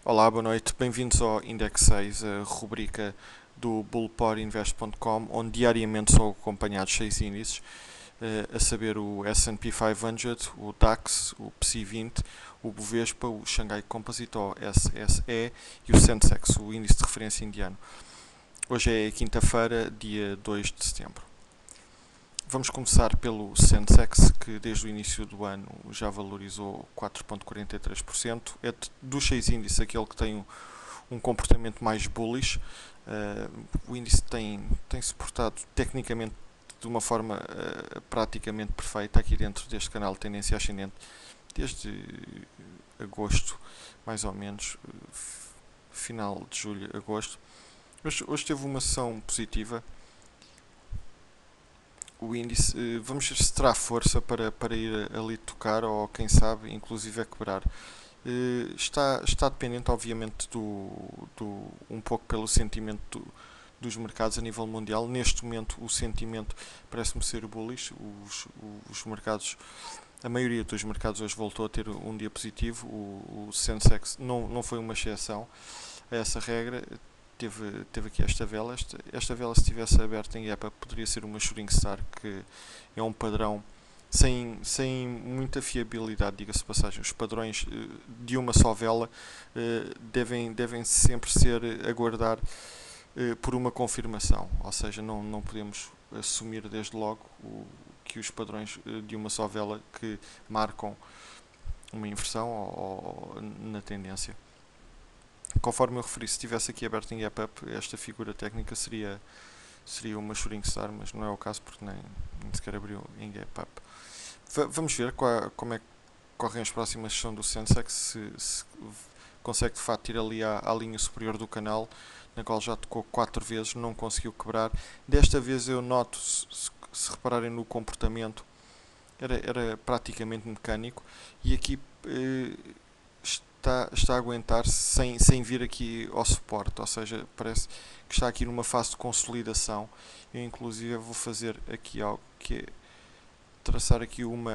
Olá, boa noite. Bem-vindos ao Index 6, a rubrica do bullporinvest.com, onde diariamente são acompanhados 6 índices, a saber o S&P 500, o DAX, o PSI 20, o Bovespa, o Shanghai Composite, ou SSE, e o Sensex, o índice de referência indiano. Hoje é quinta-feira, dia 2 de setembro. Vamos começar pelo Sensex, que desde o início do ano já valorizou 4,43%. É dos 6 índices aquele que tem um comportamento mais bullish. O índice tem-se portado tecnicamente de uma forma praticamente perfeita aqui dentro deste canal de tendência ascendente desde agosto, mais ou menos, final de julho, agosto. Hoje teve uma sessão positiva. O índice, vamos ver se terá força para ir ali tocar ou quem sabe inclusive a quebrar. Está dependente obviamente um pouco pelo sentimento dos mercados a nível mundial. Neste momento o sentimento parece-me ser bullish. Os mercados, a maioria dos mercados hoje voltou a ter um dia positivo. O Sensex não foi uma exceção a essa regra. Teve aqui esta vela. Esta vela, se tivesse aberta em EPA, poderia ser uma Shooting Star, que é um padrão sem muita fiabilidade, diga-se de passagem. Os padrões de uma só vela devem sempre ser aguardar por uma confirmação, ou seja, não podemos assumir desde logo que os padrões de uma só vela que marcam uma inversão ou na tendência. Conforme eu referi, se estivesse aqui aberto em Gap Up, esta figura técnica seria uma Shooting Star, mas não é o caso porque nem sequer abriu em Gap Up. Vamos ver como é que correm as próximas sessões do Sensex, se consegue de facto ir ali à linha superior do canal, na qual já tocou 4 vezes, não conseguiu quebrar. Desta vez eu noto, se repararem no comportamento, era praticamente mecânico, e aqui está a aguentar-se sem vir aqui ao suporte, ou seja, parece que está aqui numa fase de consolidação. Eu inclusive vou fazer aqui algo que é traçar aqui um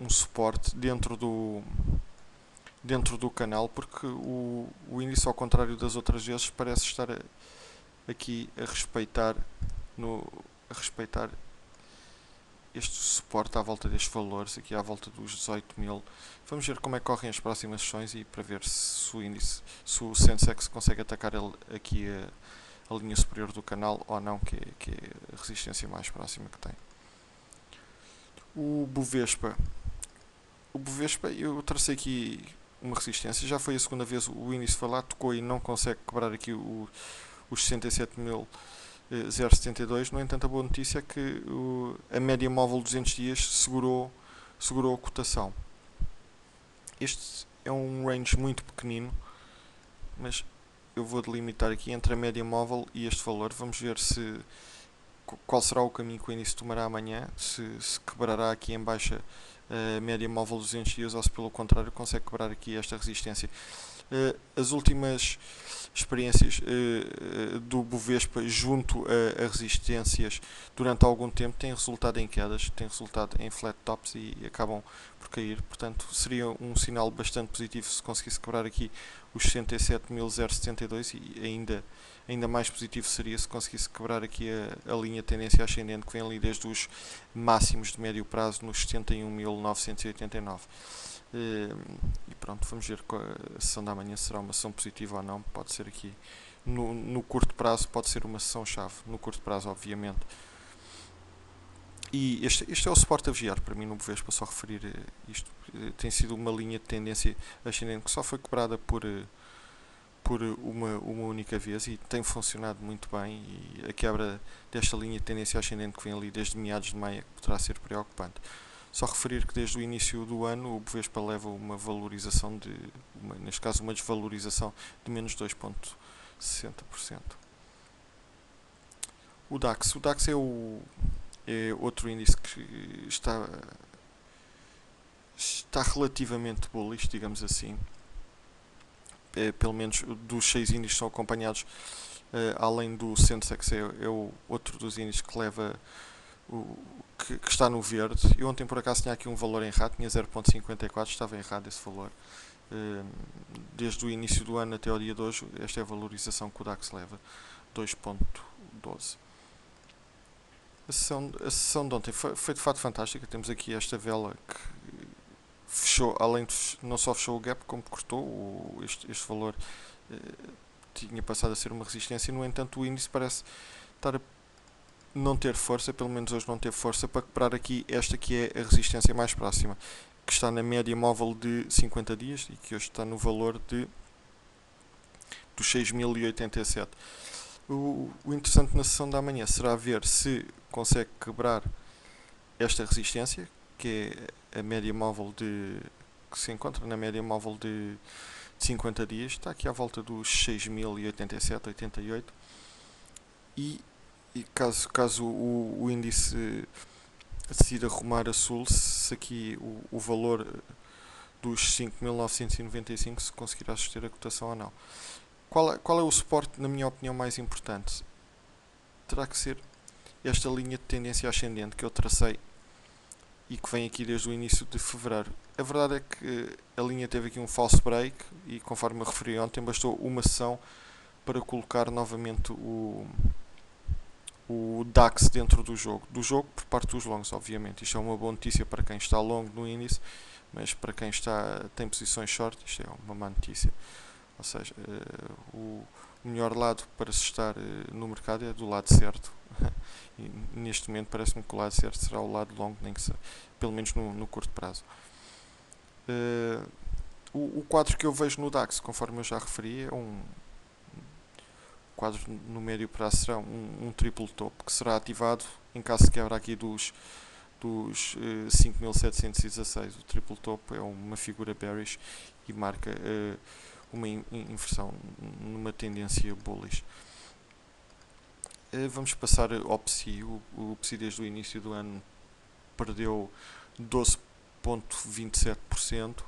suporte dentro do canal, porque o índice, ao contrário das outras vezes, parece estar aqui a respeitar este suporte à volta destes valores, aqui à volta dos 18 mil. Vamos ver como é que correm as próximas sessões e para ver se o índice, se o Sensex consegue atacar aqui a linha superior do canal ou não, que é a resistência mais próxima que tem. O Bovespa. O Bovespa, eu tracei aqui uma resistência. Já foi a segunda vez o índice foi lá, tocou e não consegue quebrar aqui os 67.072. No entanto, a boa notícia é que a média móvel de 200 dias segurou a cotação. Este é um range muito pequenino, mas eu vou delimitar aqui entre a média móvel e este valor. Vamos ver qual será o caminho que o índice tomará amanhã, se quebrará aqui em baixa a média móvel de 200 dias ou se pelo contrário consegue quebrar aqui esta resistência. As últimas experiências do Bovespa junto a resistências durante algum tempo têm resultado em quedas, têm resultado em flat tops e acabam por cair. Portanto, seria um sinal bastante positivo se conseguisse quebrar aqui os 67.072 e ainda mais positivo seria se conseguisse quebrar aqui a linha de tendência ascendente que vem ali desde os máximos de médio prazo nos 71.989. E pronto, vamos ver a sessão da manhã será uma sessão positiva ou não. Pode ser aqui no curto prazo, pode ser uma sessão chave no curto prazo, obviamente. E este é o suporte a vigiar para mim no Bovespa, só referir isto. Tem sido uma linha de tendência ascendente que só foi quebrada por uma única vez e tem funcionado muito bem. E a quebra desta linha de tendência ascendente que vem ali desde meados de maio poderá ser preocupante. Só referir que desde o início do ano o Bovespa leva uma valorização neste caso uma desvalorização de menos 2,60%. O DAX é outro índice que está relativamente bullish, digamos assim. Pelo menos dos 6 índices são acompanhados, além do Sensex, é o outro dos índices que leva que está no verde. Eu ontem por acaso tinha aqui um valor errado, tinha 0,54, estava errado esse valor. desde o início do ano até ao dia de hoje, esta é a valorização que o DAX leva, 2.12. A sessão de ontem foi de fato fantástica. Temos aqui esta vela que fechou, além de não só fechou o gap, como cortou este valor. Tinha passado a ser uma resistência. No entanto, o índice parece estar a não ter força, pelo menos hoje não teve força, para quebrar aqui esta que é a resistência mais próxima, que está na média móvel de 50 dias e que hoje está no valor dos 6.087. O interessante na sessão da manhã será ver se consegue quebrar esta resistência, que é a média móvel que se encontra na média móvel de 50 dias, está aqui à volta dos 6.087, 88, e caso o índice decida arrumar a sul, se aqui o valor dos 5.995 se conseguirá suster a cotação ou não. Qual é o suporte, na minha opinião, mais importante? Terá que ser esta linha de tendência ascendente que eu tracei e que vem aqui desde o início de fevereiro. A verdade é que a linha teve aqui um false break e, conforme eu referi ontem, bastou uma sessão para colocar novamente o DAX dentro do jogo por parte dos longos, obviamente. Isto é uma boa notícia para quem está longo no índice, mas para quem tem posições short, isto é uma má notícia. Ou seja, o melhor lado para se estar no mercado é do lado certo. E neste momento parece-me que o lado certo será o lado longo, nem que seja, pelo menos no curto prazo. O quadro que eu vejo no DAX, conforme eu já referi, é um quadro no médio prazo, será um triplo topo que será ativado em caso de quebra aqui dos 5.716. O triplo topo é uma figura bearish e marca uma inversão numa tendência bullish. Vamos passar ao PSI. O PSI desde o início do ano perdeu 12.27%.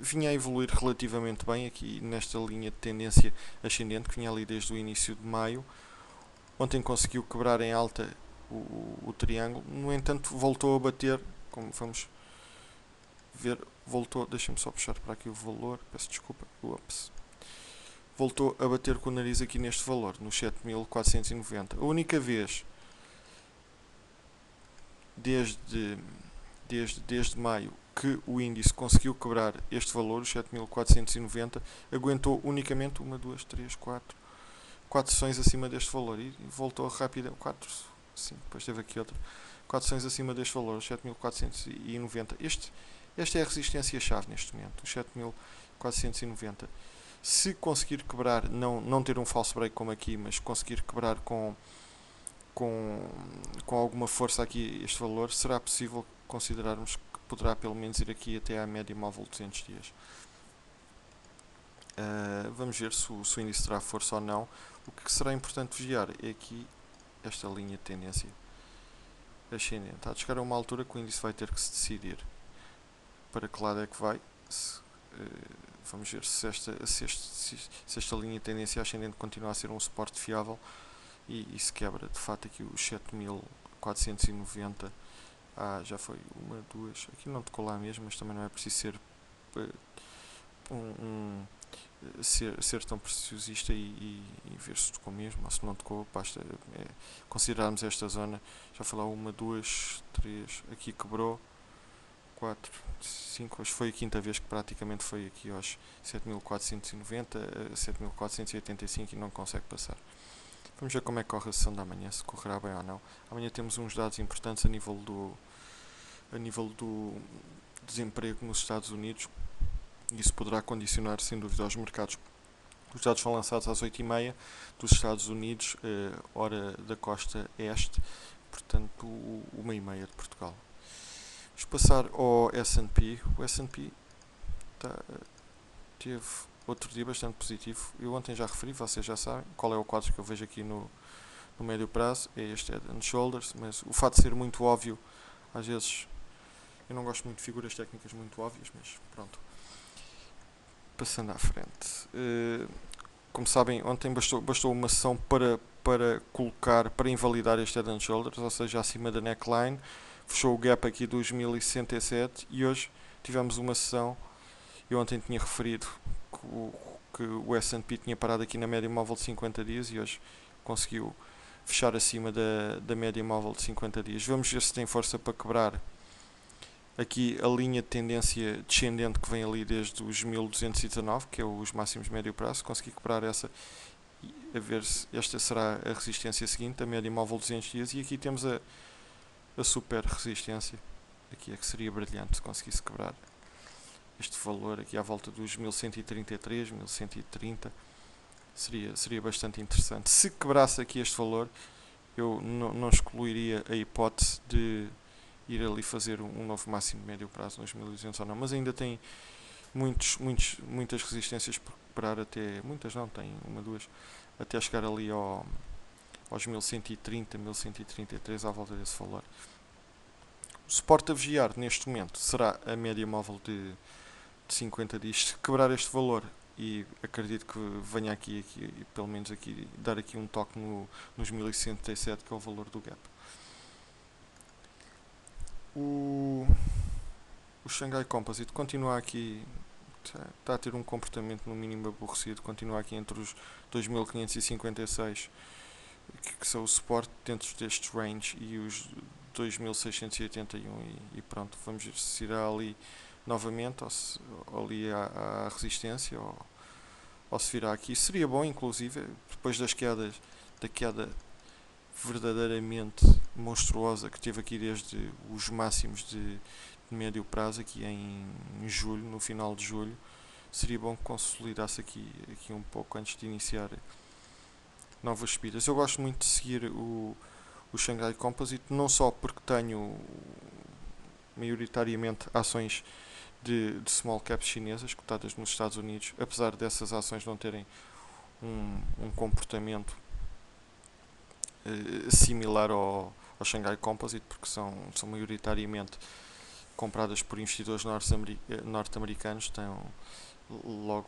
Vinha a evoluir relativamente bem aqui nesta linha de tendência ascendente que vinha ali desde o início de maio. Ontem conseguiu quebrar em alta o triângulo, no entanto voltou a bater, como vamos ver, deixa-me só puxar para aqui o valor, peço desculpa, voltou a bater com o nariz aqui neste valor, nos 7.490. A única vez desde maio que o índice conseguiu quebrar este valor, os 7.490, aguentou unicamente 4 sessões acima deste valor e voltou rápida, 4, sim, depois teve aqui outra, 4 sessões acima deste valor, os 7.490. Esta é a resistência-chave neste momento, os 7.490. Se conseguir quebrar, não ter um false break como aqui, mas conseguir quebrar com alguma força aqui este valor, será possível considerarmos que poderá pelo menos ir aqui até à média móvel de 200 dias. Vamos ver se o índice terá força ou não. O que será importante vigiar é aqui esta linha de tendência ascendente. Há de chegar a uma altura que o índice vai ter que se decidir para que lado é que vai. Vamos ver se esta linha de tendência ascendente continua a ser um suporte fiável e se quebra de fato aqui os 7.490. Já foi uma, duas, aqui não tocou lá mesmo, mas também não é preciso ser tão preciosista e ver se tocou mesmo ou se não tocou. Basta considerarmos esta zona. Já foi lá uma, duas, três, aqui quebrou, 4, 5, hoje foi a quinta vez que praticamente foi aqui aos 7.490, 7.485 e não consegue passar. Vamos ver como é que corre a sessão da manhã, se correrá bem ou não. Amanhã temos uns dados importantes a nível do desemprego nos Estados Unidos. Isso poderá condicionar sem dúvida aos mercados. Os dados foram lançados às 8h30 dos Estados Unidos, hora da costa este, portanto 1h30 de Portugal. Vamos passar ao S&P. O S&P teve outro dia bastante positivo. Eu ontem já referi, vocês já sabem qual é o quadro que eu vejo aqui no médio prazo. É este Head and Shoulders, mas o fato de ser muito óbvio, às vezes eu não gosto muito de figuras técnicas muito óbvias, mas pronto. Passando à frente. Como sabem, ontem bastou uma sessão para invalidar este Head and Shoulders, ou seja, acima da neckline. fechou o gap aqui dos 1167 e hoje tivemos uma sessão. Eu ontem tinha referido que o S&P tinha parado aqui na média móvel de 50 dias e hoje conseguiu fechar acima da média móvel de 50 dias. Vamos ver se tem força para quebrar aqui a linha de tendência descendente que vem ali desde os 1219, que é os máximos de médio prazo. Consegui quebrar essa, a ver se esta será a resistência seguinte, a média móvel de 200 dias, e aqui temos a super resistência, aqui é que seria brilhante se conseguisse quebrar este valor aqui à volta dos 1133, 1130, seria bastante interessante. Se quebrasse aqui este valor, eu não excluiria a hipótese de ir ali fazer um novo máximo de médio prazo nos 1200 ou não, mas ainda tem muitas resistências por quebrar, até, muitas não, tem uma, duas, até chegar ali aos 1130, 1133, à volta desse valor. O suporte a vigiar neste momento será a média móvel de 50 dias. Se quebrar este valor, e acredito que venha aqui pelo menos aqui, dar aqui um toque nos 1167, que é o valor do gap. O Shanghai Composite continua aqui, está a ter um comportamento no mínimo aborrecido, continua aqui entre os 2556, que são o suporte dentro destes range, e os 2681, e pronto, vamos ver se irá ali novamente, ou ali à resistência, ou se virá aqui. Seria bom, inclusive, depois da queda verdadeiramente monstruosa que teve aqui desde os máximos de médio prazo, aqui em julho, no final de julho, seria bom que consolidasse aqui um pouco antes de iniciar novas subidas. Eu gosto muito de seguir o Shanghai Composite, não só porque tenho maioritariamente ações de small caps chinesas cotadas nos Estados Unidos, apesar dessas ações não terem um comportamento similar ao Shanghai Composite, porque são maioritariamente compradas por investidores norte-americanos, logo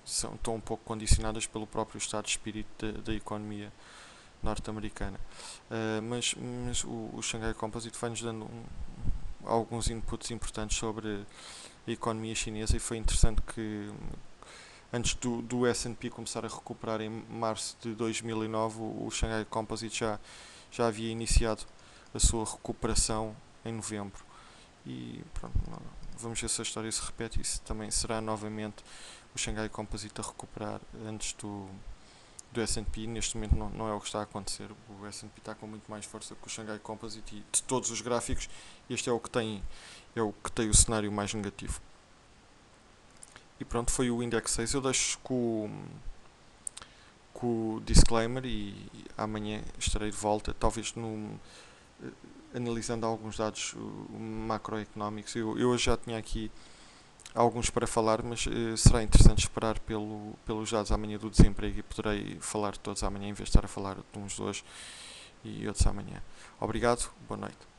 estão um pouco condicionadas pelo próprio estado de espírito da economia norte-americana. Mas o Shanghai Composite vai-nos dando alguns inputs importantes sobre a economia chinesa, e foi interessante que antes do S&P começar a recuperar em março de 2009, o Shanghai Composite já havia iniciado a sua recuperação em novembro. E pronto, vamos ver se a história se repete e se também será novamente o Shanghai Composite a recuperar antes do S&P. Neste momento não é o que está a acontecer. O S&P está com muito mais força que o Shanghai Composite, e de todos os gráficos este é o que tem o cenário mais negativo. E pronto, foi o Index 6. Eu deixo com o disclaimer, e amanhã estarei de volta, talvez analisando alguns dados macroeconómicos. Eu hoje já tinha aqui alguns para falar, mas será interessante esperar pelos dados amanhã do desemprego, e poderei falar de todos amanhã em vez de estar a falar de uns hoje e outros amanhã. Obrigado, boa noite.